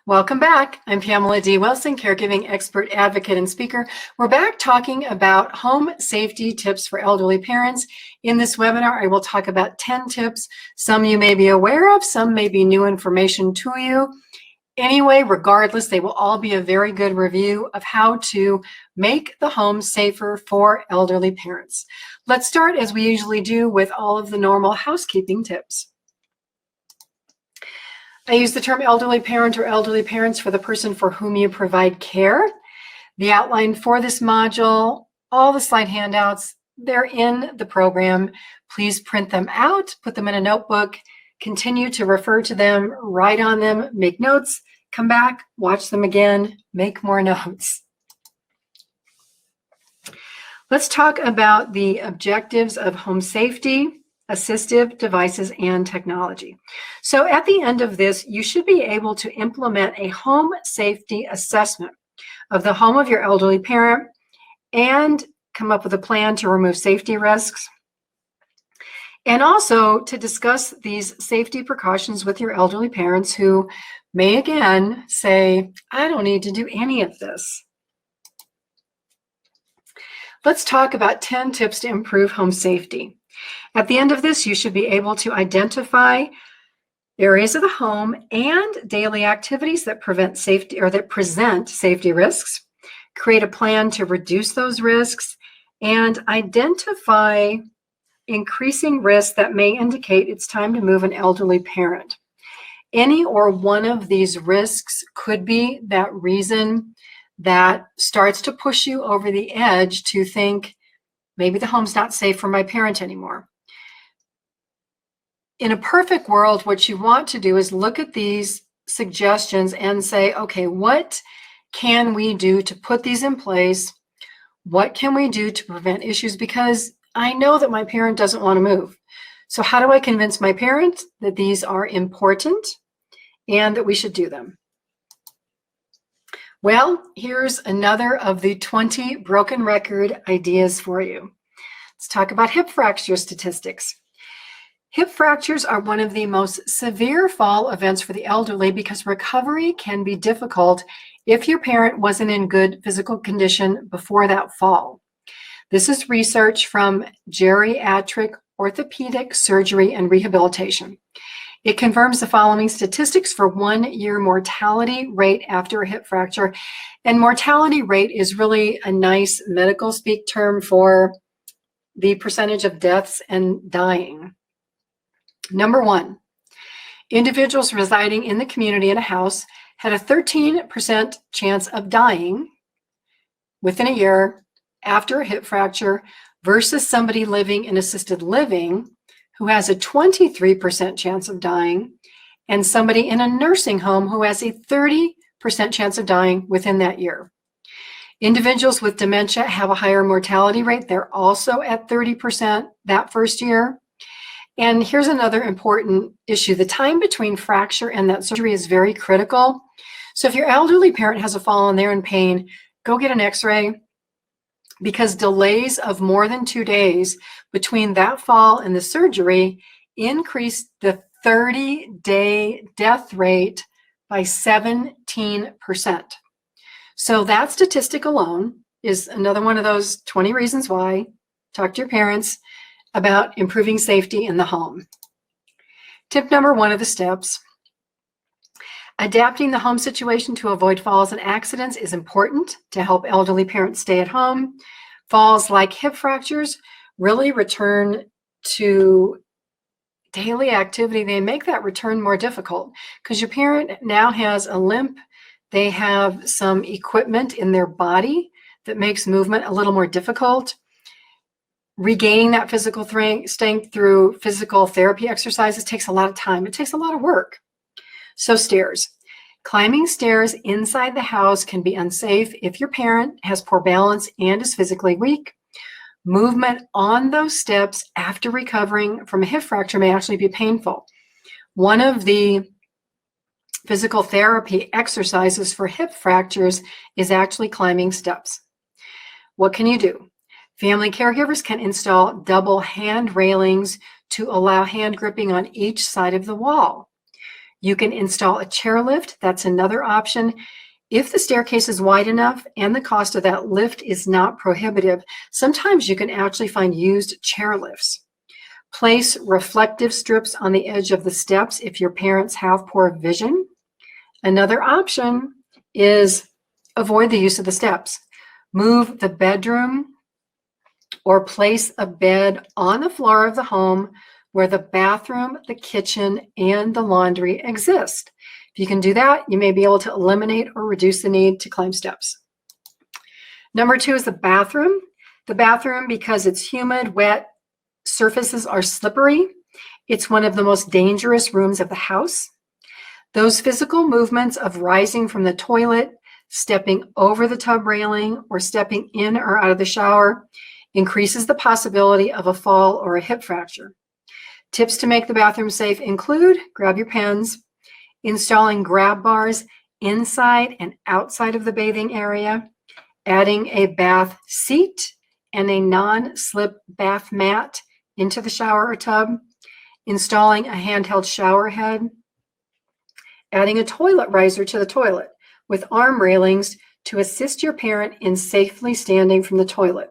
Welcome back. I'm Pamela D Wilson, caregiving expert, advocate, and speaker. We're back talking about home safety tips for elderly parents. In this webinar, I will talk about 10 tips. Some you may be aware of, some may be new information to you. Anyway, regardless, they will all be a very good review of how to make the home safer for elderly parents. Let's start, as we usually do, with all of the normal housekeeping tips. I use the term elderly parent or elderly parents for the person for whom you provide care. The outline for this module, all the slide handouts, they're in the program. Please print them out, put them in a notebook, continue to refer to them, write on them, make notes, come back, watch them again, make more notes. Let's talk about the objectives of home safety, assistive devices, and technology. So at the end of this, you should be able to implement a home safety assessment of the home of your elderly parent and come up with a plan to remove safety risks. And also to discuss these safety precautions with your elderly parents who may again say, I don't need to do any of this. Let's talk about 10 tips to improve home safety. At the end of this, you should be able to identify areas of the home and daily activities that prevent safety or that present safety risks, create a plan to reduce those risks, and identify increasing risks that may indicate it's time to move an elderly parent. Any or one of these risks could be that reason that starts to push you over the edge to think, maybe the home's not safe for my parent anymore. In a perfect world, what you want to do is look at these suggestions and say, okay, what can we do to put these in place? What can we do to prevent issues? Because I know that my parent doesn't want to move. So how do I convince my parent that these are important and that we should do them? Well, here's another of the 20 broken record ideas for you. Let's talk about hip fracture statistics. Hip fractures are one of the most severe fall events for the elderly because recovery can be difficult if your parent wasn't in good physical condition before that fall. This is research from Geriatric Orthopedic Surgery and Rehabilitation. It confirms the following statistics for 1 year mortality rate after a hip fracture. And mortality rate is really a nice medical speak term for the percentage of deaths and dying. Number one, individuals residing in the community in a house had a 13% chance of dying within a year after a hip fracture versus somebody living in assisted living who has a 23% chance of dying and somebody in a nursing home who has a 30% chance of dying within that year. Individuals with dementia have a higher mortality rate. They're also at 30% that first year. And here's another important issue. The time between fracture and that surgery is very critical. So if your elderly parent has a fall and they're in pain, go get an x-ray, because delays of more than 2 days between that fall and the surgery increase the 30-day death rate by 17%. So that statistic alone is another one of those 20 reasons why. Talk to your parents about improving safety in the home. Tip number one of the steps: adapting the home situation to avoid falls and accidents is important to help elderly parents stay at home. Falls like hip fractures really return to daily activity. They make that return more difficult because your parent now has a limp. They have some equipment in their body that makes movement a little more difficult. Regaining that physical strength through physical therapy exercises takes a lot of time. It takes a lot of work. So stairs. Climbing stairs inside the house can be unsafe if your parent has poor balance and is physically weak. Movement on those steps after recovering from a hip fracture may actually be painful. One of the physical therapy exercises for hip fractures is actually climbing steps. What can you do? Family caregivers can install double hand railings to allow hand gripping on each side of the wall. You can install a chairlift. That's another option. If the staircase is wide enough and the cost of that lift is not prohibitive, sometimes you can actually find used chairlifts. Place reflective strips on the edge of the steps if your parents have poor vision. Another option is avoid the use of the steps. Move the bedroom or place a bed on the floor of the home where the bathroom, the kitchen, and the laundry exist. If you can do that, you may be able to eliminate or reduce the need to climb steps. Number 2 is the bathroom. The bathroom, because it's humid, wet, surfaces are slippery. It's one of the most dangerous rooms of the house. Those physical movements of rising from the toilet, stepping over the tub railing, or stepping in or out of the shower increases the possibility of a fall or a hip fracture. Tips to make the bathroom safe include, grab your pens, installing grab bars inside and outside of the bathing area, adding a bath seat and a non-slip bath mat into the shower or tub, installing a handheld shower head, adding a toilet riser to the toilet with arm railings to assist your parent in safely standing from the toilet.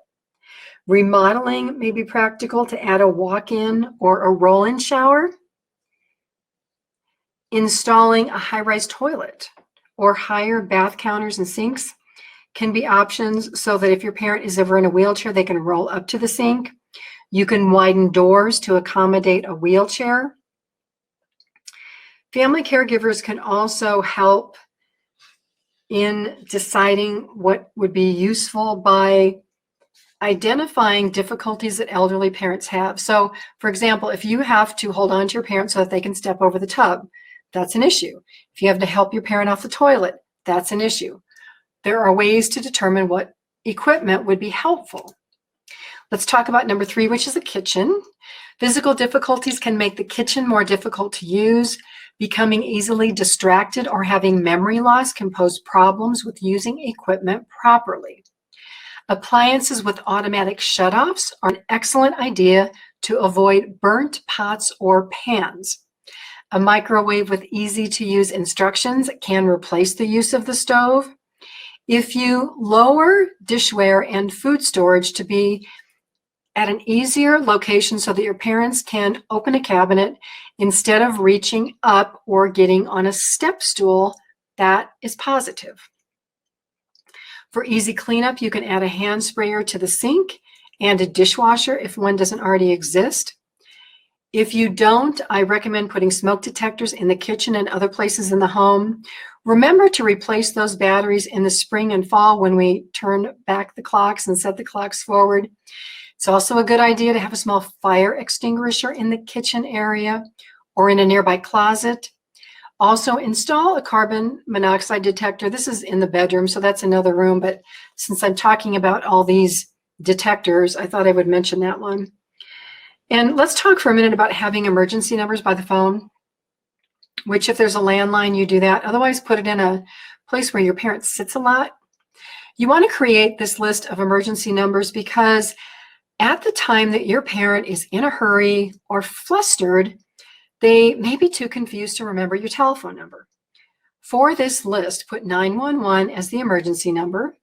Remodeling may be practical to add a walk-in or a roll-in shower. Installing a high-rise toilet or higher bath counters and sinks can be options so that if your parent is ever in a wheelchair, they can roll up to the sink. You can widen doors to accommodate a wheelchair. Family caregivers can also help in deciding what would be useful by identifying difficulties that elderly parents have. So, for example, if you have to hold on to your parent so that they can step over the tub, that's an issue. If you have to help your parent off the toilet, that's an issue. There are ways to determine what equipment would be helpful. Let's talk about number 3, which is the kitchen. Physical difficulties can make the kitchen more difficult to use. Becoming easily distracted or having memory loss can pose problems with using equipment properly. Appliances with automatic shutoffs are an excellent idea to avoid burnt pots or pans. A microwave with easy-to-use instructions can replace the use of the stove. If you lower dishware and food storage to be at an easier location so that your parents can open a cabinet instead of reaching up or getting on a step stool, that is positive. For easy cleanup, you can add a hand sprayer to the sink and a dishwasher if one doesn't already exist. If you don't, I recommend putting smoke detectors in the kitchen and other places in the home. Remember to replace those batteries in the spring and fall when we turn back the clocks and set the clocks forward. It's also a good idea to have a small fire extinguisher in the kitchen area or in a nearby closet. Also, install a carbon monoxide detector. This is in the bedroom, so that's another room, but since I'm talking about all these detectors, I thought I would mention that one. And let's talk for a minute about having emergency numbers by the phone, which if there's a landline, you do that. Otherwise, put it in a place where your parent sits a lot. You want to create this list of emergency numbers because at the time that your parent is in a hurry or flustered, they may be too confused to remember your telephone number. For this list, put 911 as the emergency number.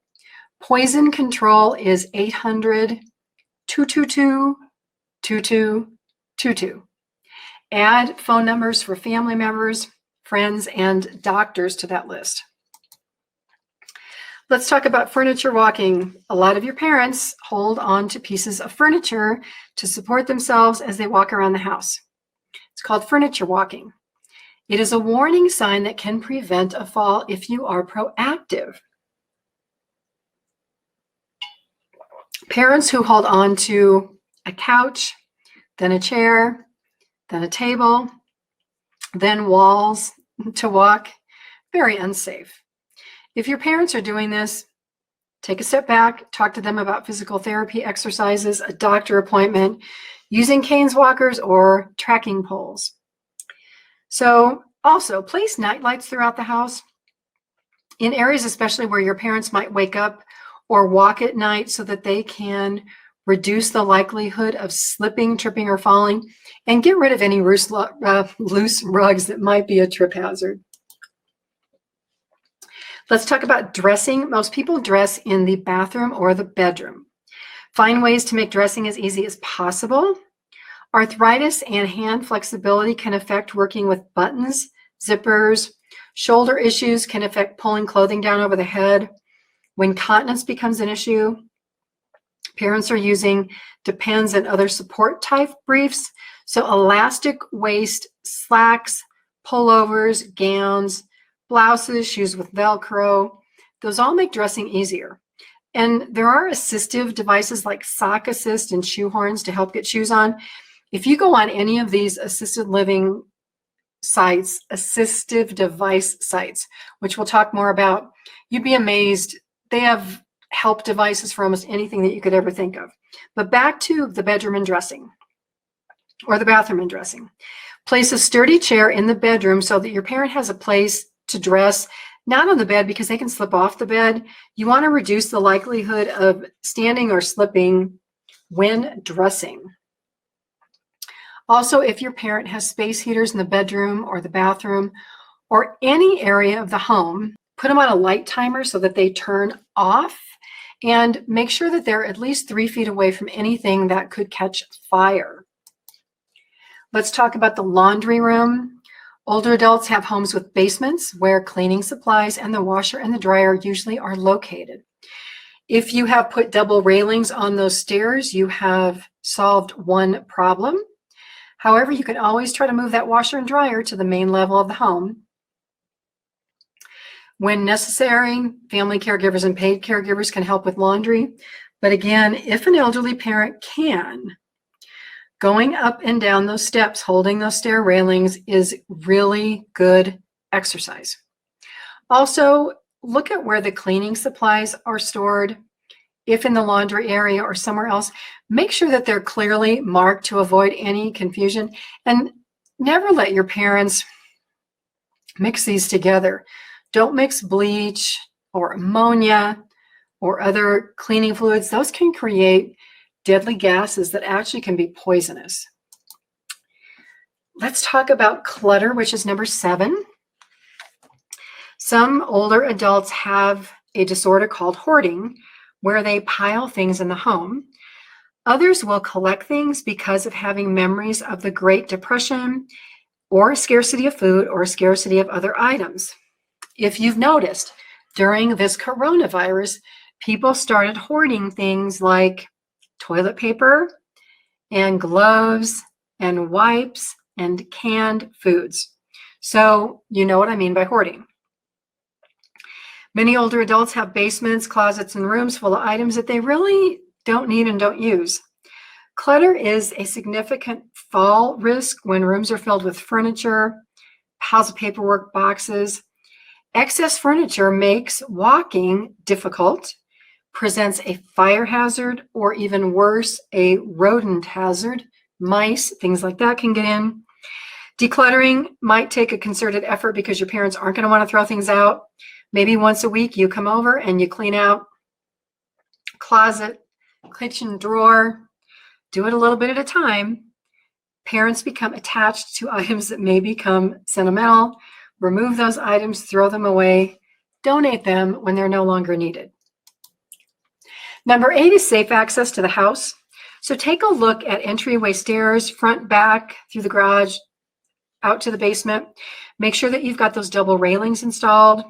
Poison control is 800-222-2222. Add phone numbers for family members, friends, and doctors to that list. Let's talk about furniture walking. A lot of your parents hold on to pieces of furniture to support themselves as they walk around the house. It's called furniture walking. It is a warning sign that can prevent a fall if you are proactive. Parents who hold on to a couch, then a chair, then a table, then walls to walk, very unsafe. If your parents are doing this, take a step back, talk to them about physical therapy exercises, a doctor appointment, using canes walkers or tracking poles. So also place night lights throughout the house in areas especially where your parents might wake up or walk at night so that they can reduce the likelihood of slipping, tripping, or falling, and get rid of any loose rugs that might be a trip hazard. Let's talk about dressing. Most people dress in the bathroom or the bedroom. Find ways to make dressing as easy as possible. Arthritis and hand flexibility can affect working with buttons, zippers. Shoulder issues can affect pulling clothing down over the head. When continence becomes an issue, parents are using Depends and other support type briefs. So elastic waist, slacks, pullovers, gowns, blouses, shoes with Velcro, those all make dressing easier. And there are assistive devices like sock assist and shoe horns to help get shoes on. If you go on any of these assisted living sites, assistive device sites, which we'll talk more about, you'd be amazed. They have help devices for almost anything that you could ever think of. But back to the bedroom and dressing, or the bathroom and dressing. Place a sturdy chair in the bedroom so that your parent has a place to dress, not on the bed because they can slip off the bed. You want to reduce the likelihood of standing or slipping when dressing. Also, if your parent has space heaters in the bedroom or the bathroom or any area of the home, put them on a light timer so that they turn off, and make sure that they're at least 3 feet away from anything that could catch fire. Let's talk about the laundry room. Older adults have homes with basements where cleaning supplies and the washer and the dryer usually are located. If you have put double railings on those stairs, you have solved one problem. However, you can always try to move that washer and dryer to the main level of the home. When necessary, family caregivers and paid caregivers can help with laundry. But again, if an elderly parent can, going up and down those steps, holding those stair railings is really good exercise. Also, look at where the cleaning supplies are stored. If in the laundry area or somewhere else, make sure that they're clearly marked to avoid any confusion. And never let your parents mix these together. Don't mix bleach or ammonia or other cleaning fluids. Those can create deadly gases that actually can be poisonous. Let's talk about clutter, which is number 7. Some older adults have a disorder called hoarding, where they pile things in the home. Others will collect things because of having memories of the Great Depression or scarcity of food or scarcity of other items. If you've noticed, during this coronavirus, people started hoarding things like toilet paper and gloves and wipes and canned foods. So you know what I mean by hoarding. Many older adults have basements, closets, and rooms full of items that they really don't need and don't use. Clutter is a significant fall risk when rooms are filled with furniture, piles of paperwork, boxes. Excess furniture makes walking difficult, presents a fire hazard, or even worse, a rodent hazard. Mice, things like that can get in. Decluttering might take a concerted effort because your parents aren't going to want to throw things out. Maybe once a week you come over and you clean out closet, kitchen drawer. Do it a little bit at a time. Parents become attached to items that may become sentimental. Remove those items, throw them away, donate them when they're no longer needed. Number 8 is safe access to the house. So take a look at entryway stairs, front, back, through the garage, out to the basement. Make sure that you've got those double railings installed.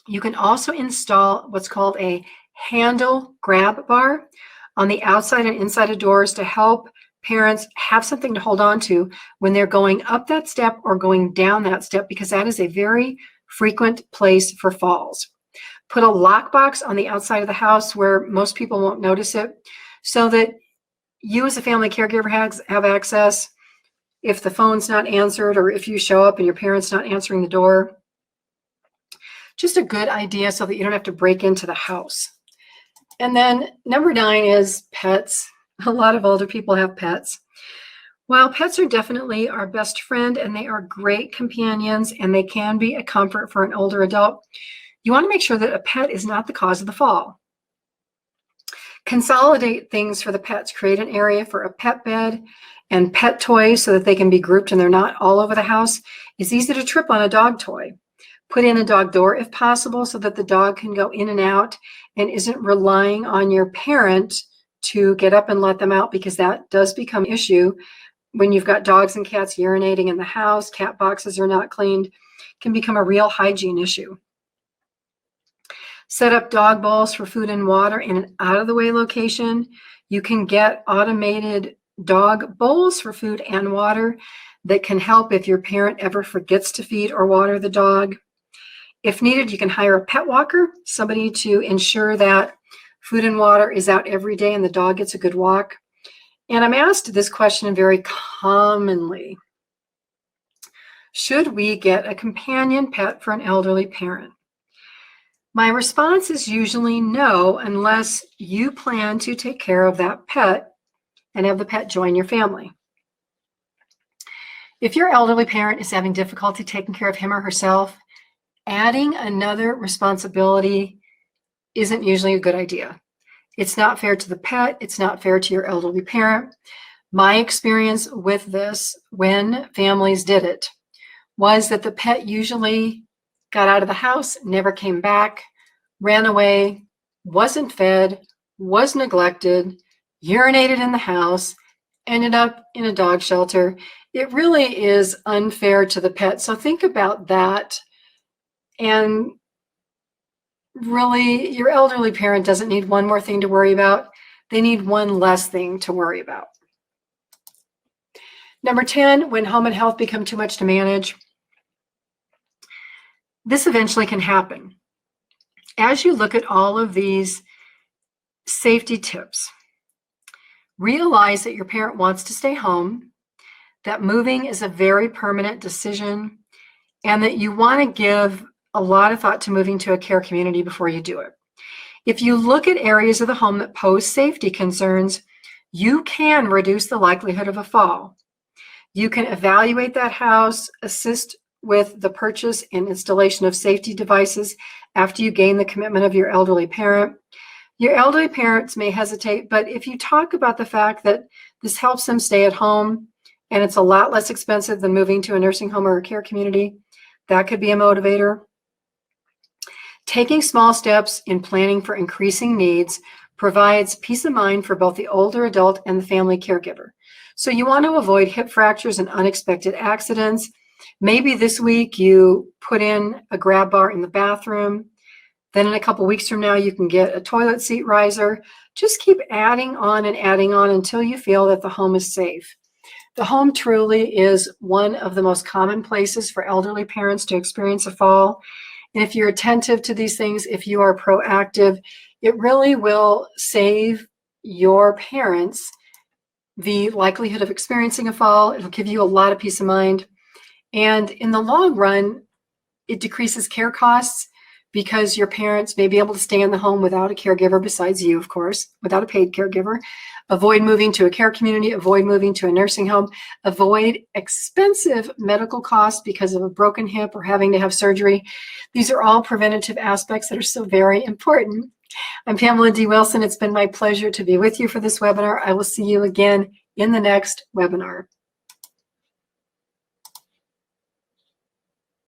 You can also install what's called a handle grab bar on the outside and inside of doors to help parents have something to hold on to when they're going up that step or going down that step, because that is a very frequent place for falls. Put a lockbox on the outside of the house where most people won't notice it, so that you as a family caregiver have access if the phone's not answered or if you show up and your parent's not answering the door. Just a good idea so that you don't have to break into the house. And then number 9 is pets. A lot of older people have pets. While pets are definitely our best friend and they are great companions and they can be a comfort for an older adult, you want to make sure that a pet is not the cause of the fall. Consolidate things for the pets. Create an area for a pet bed and pet toys so that they can be grouped and they're not all over the house. It's easy to trip on a dog toy. Put in a dog door if possible so that the dog can go in and out and isn't relying on your parent to get up and let them out, because that does become an issue when you've got dogs and cats urinating in the house. Cat boxes are not cleaned. It can become a real hygiene issue. Set up dog bowls for food and water in an out-of-the-way location. You can get automated dog bowls for food and water that can help if your parent ever forgets to feed or water the dog. If needed, you can hire a pet walker, somebody to ensure that food and water is out every day and the dog gets a good walk. And I'm asked this question very commonly: should we get a companion pet for an elderly parent? My response is usually no, unless you plan to take care of that pet and have the pet join your family. If your elderly parent is having difficulty taking care of him or herself, adding another responsibility isn't usually a good idea. It's not fair to the pet. It's not fair to your elderly parent. My experience with this, when families did it, was that the pet usually got out of the house, never came back, ran away, wasn't fed, was neglected, urinated in the house, ended up in a dog shelter. It really is unfair to the pet. So think about that. And really, your elderly parent doesn't need one more thing to worry about. They need one less thing to worry about. Number 10, when home and health become too much to manage. This eventually can happen. As you look at all of these safety tips, realize that your parent wants to stay home, that moving is a very permanent decision, and that you want to give a lot of thought to moving to a care community before you do it. If you look at areas of the home that pose safety concerns, you can reduce the likelihood of a fall. You can evaluate that house, assist with the purchase and installation of safety devices after you gain the commitment of your elderly parent. Your elderly parents may hesitate, but if you talk about the fact that this helps them stay at home and it's a lot less expensive than moving to a nursing home or a care community, that could be a motivator. Taking small steps in planning for increasing needs provides peace of mind for both the older adult and the family caregiver. So you want to avoid hip fractures and unexpected accidents. Maybe this week you put in a grab bar in the bathroom. Then in a couple weeks from now, you can get a toilet seat riser. Just keep adding on until you feel that the home is safe. The home truly is one of the most common places for elderly parents to experience a fall. And if you're attentive to these things, if you are proactive, it really will save your parents the likelihood of experiencing a fall. It'll give you a lot of peace of mind. And in the long run, it decreases care costs because your parents may be able to stay in the home without a caregiver besides you, of course, without a paid caregiver. Avoid moving to a care community, avoid moving to a nursing home, avoid expensive medical costs because of a broken hip or having to have surgery. These are all preventative aspects that are so very important. I'm Pamela D Wilson. It's been my pleasure to be with you for this webinar. I will see you again in the next webinar.